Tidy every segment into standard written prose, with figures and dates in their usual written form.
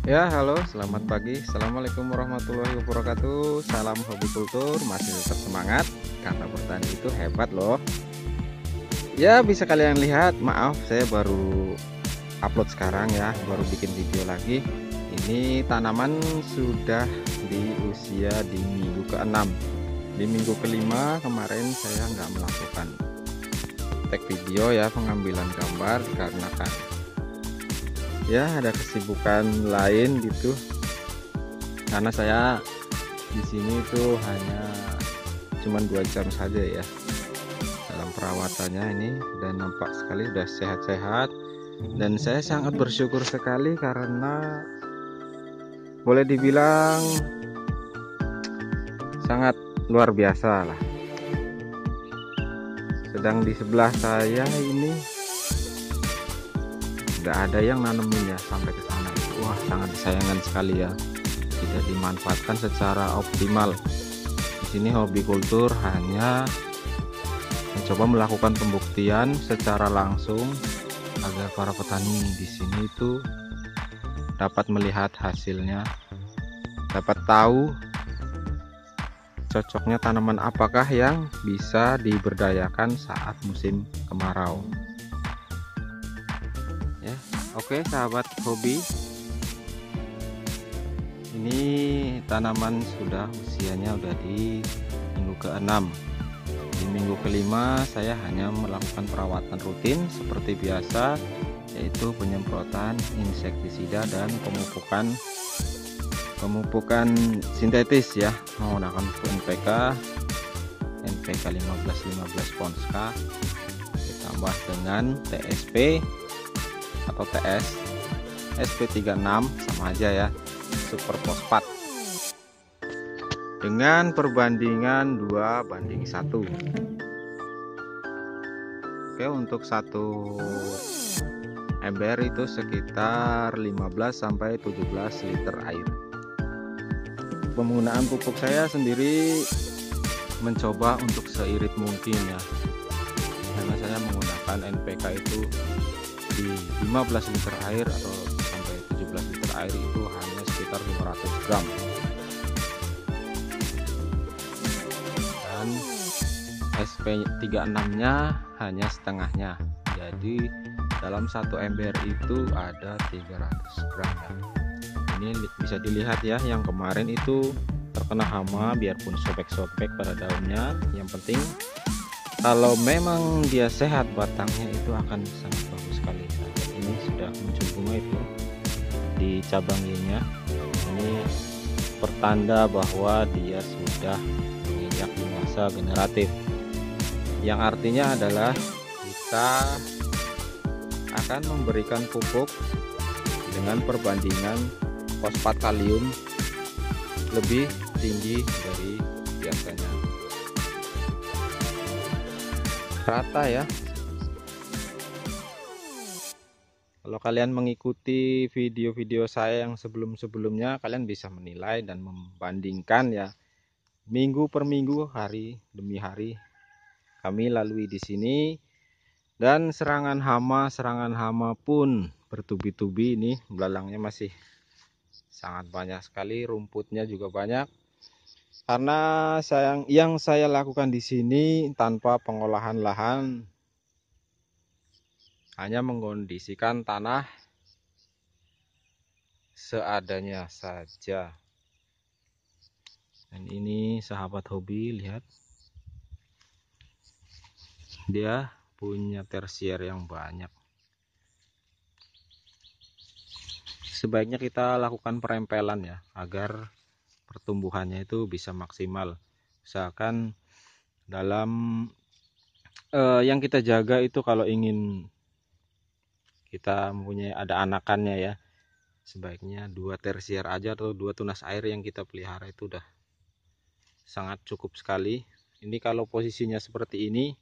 Ya, halo, selamat pagi. Assalamualaikum warahmatullahi wabarakatuh. Salam hobi kultur, masih tetap semangat karena bertani itu hebat loh. Ya, bisa kalian lihat, maaf saya baru upload sekarang ya, baru bikin video lagi. Ini tanaman sudah di usia di minggu ke-6. Di minggu ke-5 kemarin saya nggak melakukan tag video ya, pengambilan gambar karena kan ya ada kesibukan lain gitu. Karena saya di sini itu hanya cuman 2 jam saja ya dalam perawatannya. Ini sudah nampak sekali sudah sehat-sehat, dan saya sangat bersyukur sekali karena boleh dibilang sangat luar biasa lah. Sedang di sebelah saya ini nggak ada yang nanemin ya sampai ke sana. Wah, sangat disayangkan sekali ya, tidak dimanfaatkan secara optimal. Di sini hobi kultur hanya mencoba melakukan pembuktian secara langsung agar para petani di sini itu dapat melihat hasilnya, dapat tahu cocoknya tanaman apakah yang bisa diberdayakan saat musim kemarau. Ya, oke sahabat hobi, ini tanaman sudah usianya udah di minggu ke-6. Di minggu ke-5 saya hanya melakukan perawatan rutin seperti biasa, yaitu penyemprotan insektisida dan pemupukan sintetis ya, menggunakan NPK 1515 Ponska ditambah dengan TSP atau TS SP36 sama aja ya, super fosfat dengan perbandingan 2:1. Oke, untuk satu ember itu sekitar 15-17 liter air. Penggunaan pupuk saya sendiri mencoba untuk seirit mungkin ya, karena saya menggunakan NPK itu di 15 liter air atau sampai 17 liter air itu hanya sekitar 500 gram, dan SP36 nya hanya setengahnya, jadi dalam satu ember itu ada 300 gram ya. Ini bisa dilihat ya, yang kemarin itu terkena hama biarpun sobek-sobek pada daunnya. Yang penting kalau memang dia sehat, batangnya itu akan sangat bagus sekali. Ini sudah muncul bunga itu di cabang Y-nya. Ini pertanda bahwa dia sudah menginjak di masa generatif, yang artinya adalah kita akan memberikan pupuk dengan perbandingan fosfat kalium lebih tinggi dari biasanya. Rata ya. Kalau kalian mengikuti video-video saya yang sebelum-sebelumnya, kalian bisa menilai dan membandingkan ya, minggu per minggu, hari demi hari kami lalui di sini. Dan serangan hama pun bertubi-tubi. Ini belalangnya masih sangat banyak sekali, rumputnya juga banyak. Karena yang saya lakukan di sini tanpa pengolahan lahan, hanya mengkondisikan tanah seadanya saja. Dan ini sahabat hobi, lihat, dia punya tersier yang banyak. Sebaiknya kita lakukan perempelan ya, agar pertumbuhannya itu bisa maksimal. Misalkan dalam yang kita jaga itu, kalau ingin kita mempunyai ada anakannya ya, sebaiknya 2 tersier aja atau 2 tunas air yang kita pelihara itu udah sangat cukup sekali. Ini kalau posisinya seperti ini,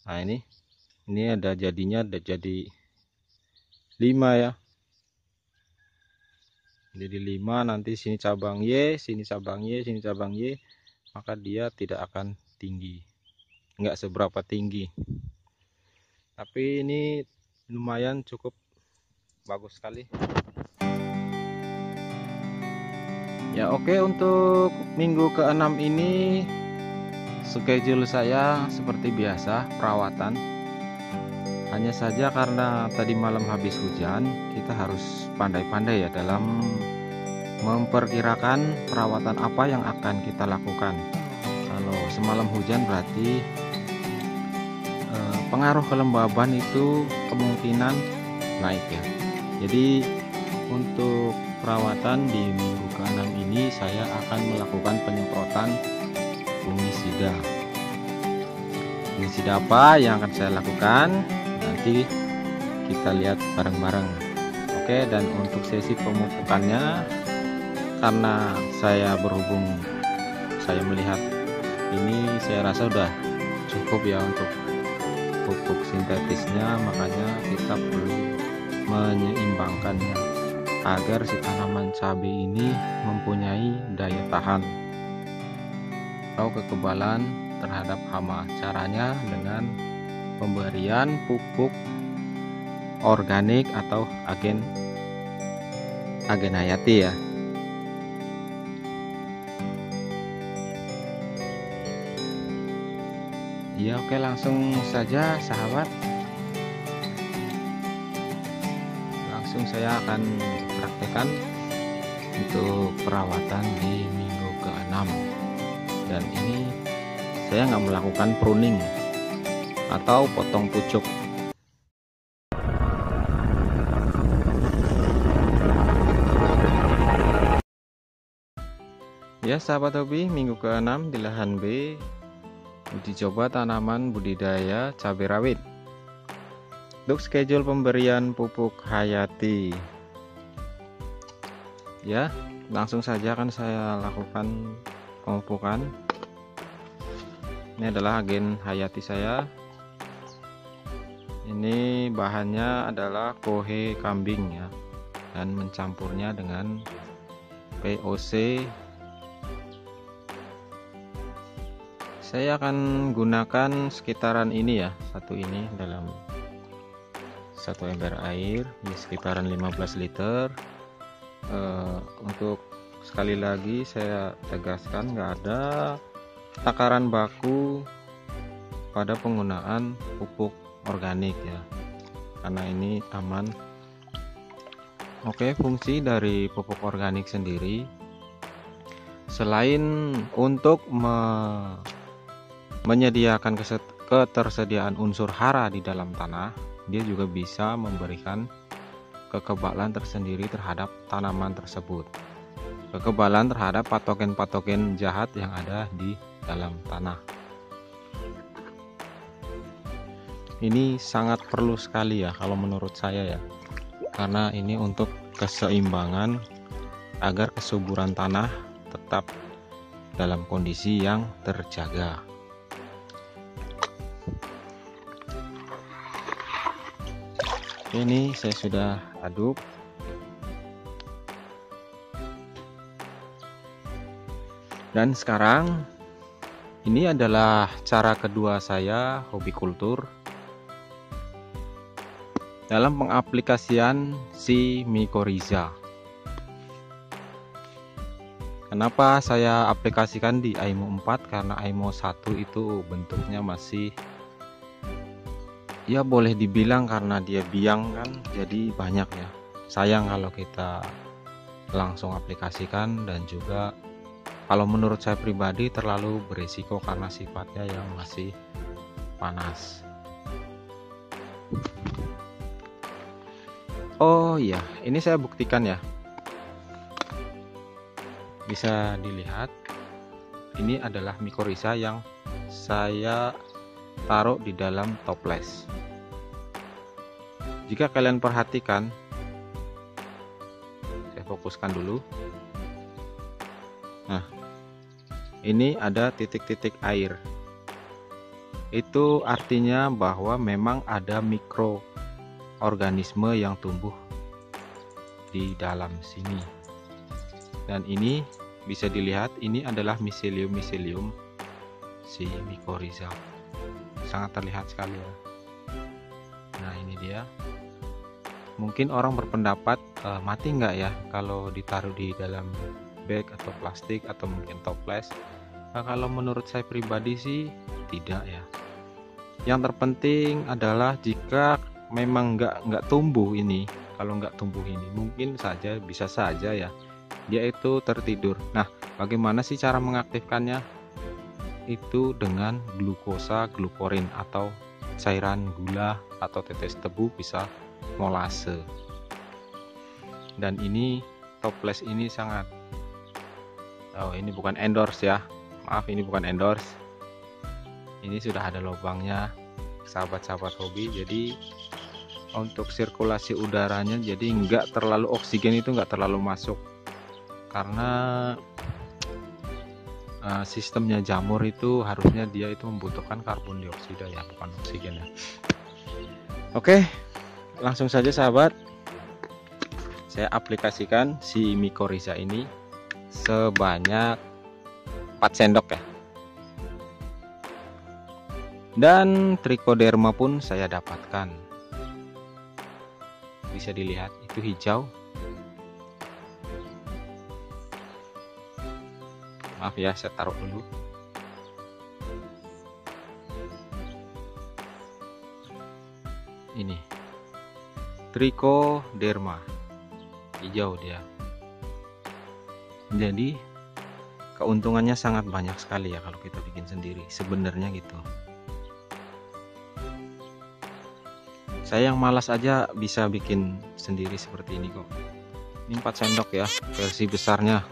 nah ini ada jadinya, ada jadi 5 ya. Jadi 5, nanti sini cabang Y, sini cabang Y, sini cabang Y, maka dia tidak akan tinggi, nggak seberapa tinggi, tapi ini lumayan cukup bagus sekali. Ya oke, untuk minggu ke-6 ini schedule saya seperti biasa perawatan. Hanya saja karena tadi malam habis hujan, kita harus pandai-pandai ya dalam memperkirakan perawatan apa yang akan kita lakukan. Kalau semalam hujan berarti pengaruh kelembaban itu kemungkinan naik ya. Jadi untuk perawatan di minggu ke-6 ini saya akan melakukan penyemprotan fungisida. Fungisida apa yang akan saya lakukan? Nanti kita lihat bareng-bareng. Oke, dan untuk sesi pemupukannya, karena saya melihat ini, saya rasa udah cukup ya untuk pupuk sintetisnya, makanya kita perlu menyeimbangkannya agar si tanaman cabai ini mempunyai daya tahan atau kekebalan terhadap hama. Caranya dengan pemberian pupuk organik atau agen hayati ya. Ya oke, langsung saja sahabat. Langsung saya akan praktekkan untuk perawatan di minggu ke-6. Dan ini saya nggak melakukan pruning atau potong pucuk. Ya sahabat hobi, minggu ke-6 di lahan B uji coba tanaman budidaya cabai rawit. Untuk schedule pemberian pupuk hayati, ya langsung saja akan saya lakukan pemupukan. Ini adalah agen hayati saya. Ini bahannya adalah kohe kambing ya, dan mencampurnya dengan POC. Saya akan gunakan sekitaran ini ya, satu ini dalam 1 ember air, di sekitaran 15 liter. Untuk sekali lagi saya tegaskan, nggak ada takaran baku pada penggunaan pupuk organik ya, karena ini aman. Oke, fungsi dari pupuk organik sendiri selain untuk menyediakan ketersediaan unsur hara di dalam tanah, dia juga bisa memberikan kekebalan tersendiri terhadap tanaman tersebut, kekebalan terhadap patogen-patogen jahat yang ada di dalam tanah. Ini sangat perlu sekali ya kalau menurut saya ya, karena ini untuk keseimbangan agar kesuburan tanah tetap dalam kondisi yang terjaga. Ini saya sudah aduk. Dan sekarang ini adalah cara kedua saya hobi kultur dalam pengaplikasian si mycorrhiza. Kenapa saya aplikasikan di Aimo 4? Karena Aimo 1 itu bentuknya masih, ya boleh dibilang karena dia biang kan, jadi banyak ya. Sayang kalau kita langsung aplikasikan, dan juga kalau menurut saya pribadi terlalu berisiko karena sifatnya yang masih panas. Oh iya, ini saya buktikan ya. Bisa dilihat, ini adalah mycorrhiza yang saya taruh di dalam toples. Jika kalian perhatikan, saya fokuskan dulu. Nah, ini ada titik-titik air. Itu artinya bahwa memang ada mikroorganisme yang tumbuh di dalam sini. Dan ini bisa dilihat, ini adalah miselium si mycorrhiza. Sangat terlihat sekali ya. Nah ini dia. Mungkin orang berpendapat mati nggak ya kalau ditaruh di dalam bag atau plastik atau mungkin toples. Nah, kalau menurut saya pribadi sih tidak ya. Yang terpenting adalah jika memang nggak tumbuh ini, kalau nggak tumbuh ini mungkin saja bisa saja ya dia itu tertidur. Nah, bagaimana sih cara mengaktifkannya? Itu dengan glukosa glukorin atau cairan gula atau tetes tebu, bisa molase. Dan ini toples ini sangat, ini bukan endorse ya, maaf, ini bukan endorse. Ini sudah ada lubangnya sahabat-sahabat hobi, jadi untuk sirkulasi udaranya jadi nggak terlalu, oksigen itu nggak terlalu masuk, karena sistemnya jamur itu harusnya dia itu membutuhkan karbon dioksida ya, bukan oksigen ya. Oke, langsung saja sahabat, saya aplikasikan si Mycorrhiza ini sebanyak 4 sendok ya. Dan Trichoderma pun saya dapatkan, bisa dilihat itu hijau. Maaf ya, saya taruh dulu. Ini Trichoderma, hijau dia. Jadi keuntungannya sangat banyak sekali ya kalau kita bikin sendiri sebenarnya gitu. Saya yang malas aja bisa bikin sendiri seperti ini kok. Ini 4 sendok ya, versi besarnya.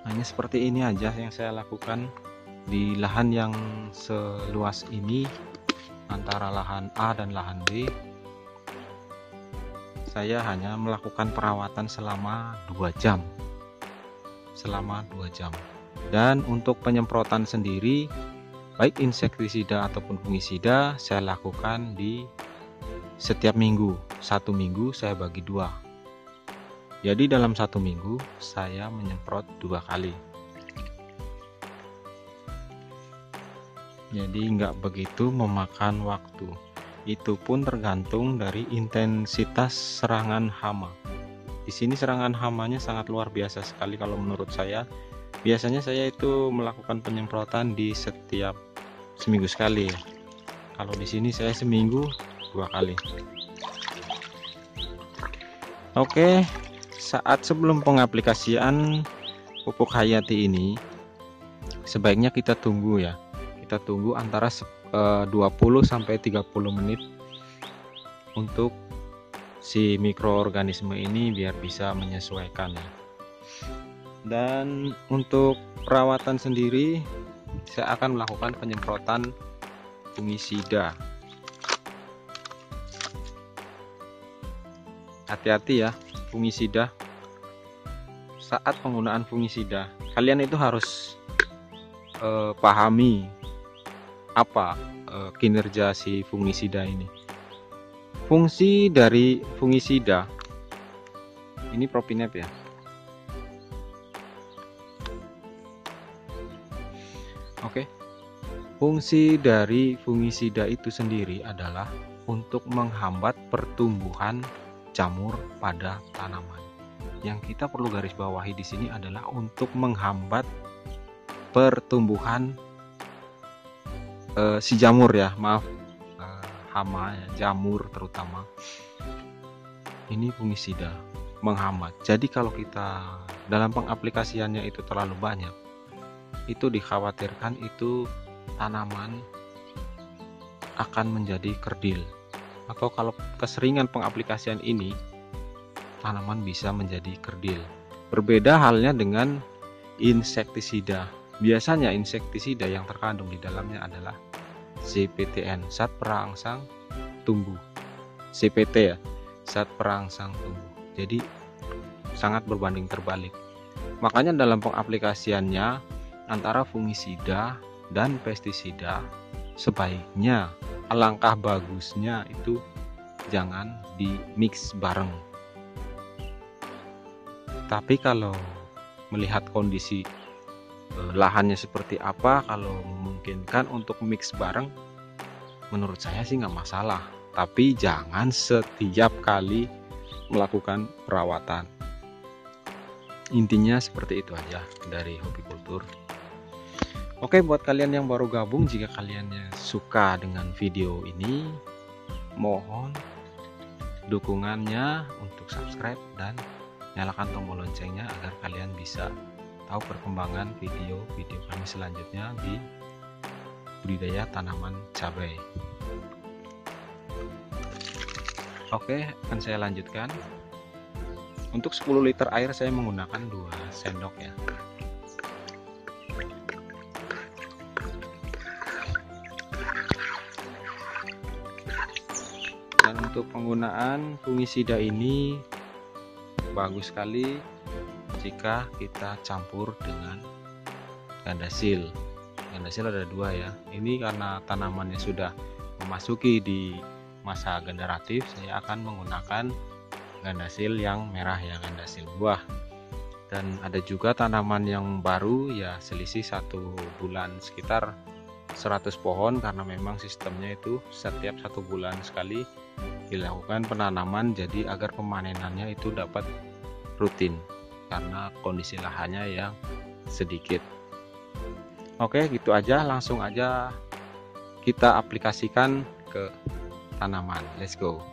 Hanya seperti ini aja yang saya lakukan di lahan yang seluas ini, antara lahan A dan lahan B. Saya hanya melakukan perawatan selama 2 jam. Dan untuk penyemprotan sendiri, baik insektisida ataupun fungisida, saya lakukan di setiap minggu. 1 minggu saya bagi 2. Jadi dalam 1 minggu saya menyemprot 2 kali. Jadi nggak begitu memakan waktu. Itu pun tergantung dari intensitas serangan hama. Di sini serangan hamanya sangat luar biasa sekali kalau menurut saya. Biasanya saya itu melakukan penyemprotan di setiap seminggu sekali. Kalau di sini saya seminggu 2 kali. Oke, saat sebelum pengaplikasian pupuk hayati ini, sebaiknya kita tunggu ya. Kita tunggu antara 20 sampai 30 menit untuk si mikroorganisme ini biar bisa menyesuaikan ya. Dan untuk perawatan sendiri, saya akan melakukan penyemprotan fungisida. Hati-hati ya, fungisida. Saat penggunaan fungisida, kalian itu harus pahami apa kinerja si fungisida ini. Fungsi dari fungisida ini Propinep ya. Oke. Fungsi dari fungisida itu sendiri adalah untuk menghambat pertumbuhan jamur pada tanaman. Yang kita perlu garis bawahi di sini adalah untuk menghambat pertumbuhan si jamur ya, maaf, hama ya, jamur terutama. Ini fungisida menghambat. Jadi kalau kita dalam pengaplikasiannya itu terlalu banyak, itu dikhawatirkan itu tanaman akan menjadi kerdil, atau kalau keseringan pengaplikasian ini tanaman bisa menjadi kerdil. Berbeda halnya dengan insektisida. Biasanya insektisida yang terkandung di dalamnya adalah ZPTN, zat perangsang tumbuh. ZPT ya, zat perangsang tumbuh. Jadi sangat berbanding terbalik. Makanya dalam pengaplikasiannya antara fungisida dan pestisida, sebaiknya, alangkah bagusnya itu jangan di mix bareng. Tapi kalau melihat kondisi lahannya seperti apa, kalau memungkinkan untuk mix bareng, menurut saya sih nggak masalah, tapi jangan setiap kali melakukan perawatan. Intinya seperti itu aja dari hobi kultur. Oke, buat kalian yang baru gabung, jika kalian suka dengan video ini, mohon dukungannya untuk subscribe dan nyalakan tombol loncengnya agar kalian bisa tahu perkembangan video-video kami selanjutnya di budidaya tanaman cabai. Oke, akan saya lanjutkan. Untuk 10 liter air saya menggunakan 2 sendok ya. Dan untuk penggunaan fungisida ini bagus sekali jika kita campur dengan gandasil. Gandasil ada 2 ya. Ini karena tanamannya sudah memasuki di masa generatif, saya akan menggunakan gandasil yang merah ya, gandasil buah. Dan ada juga tanaman yang baru ya, selisih 1 bulan, sekitar 100 pohon, karena memang sistemnya itu setiap 1 bulan sekali dilakukan penanaman, jadi agar pemanenannya itu dapat rutin karena kondisi lahannya yang sedikit. Oke, gitu aja, langsung aja kita aplikasikan ke tanaman. Let's go.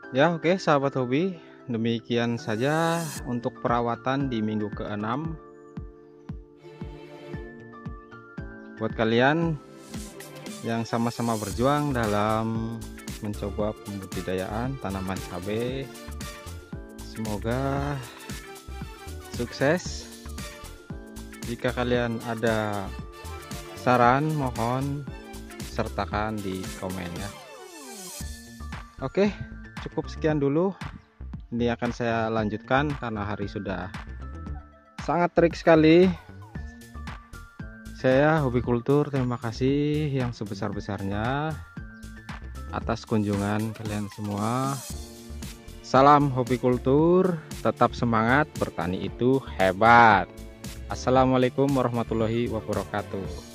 Ya, oke sahabat hobi, demikian saja untuk perawatan di minggu ke-6. Buat kalian yang sama-sama berjuang dalam mencoba pembudidayaan tanaman cabai, semoga sukses. Jika kalian ada saran, mohon sertakan di komen ya. Oke, cukup sekian dulu. Ini akan saya lanjutkan karena hari sudah sangat terik sekali. Saya Hobi Kultur, terima kasih yang sebesar-besarnya atas kunjungan kalian semua. Salam Hobi Kultur, tetap semangat, bertani itu hebat. Assalamualaikum warahmatullahi wabarakatuh.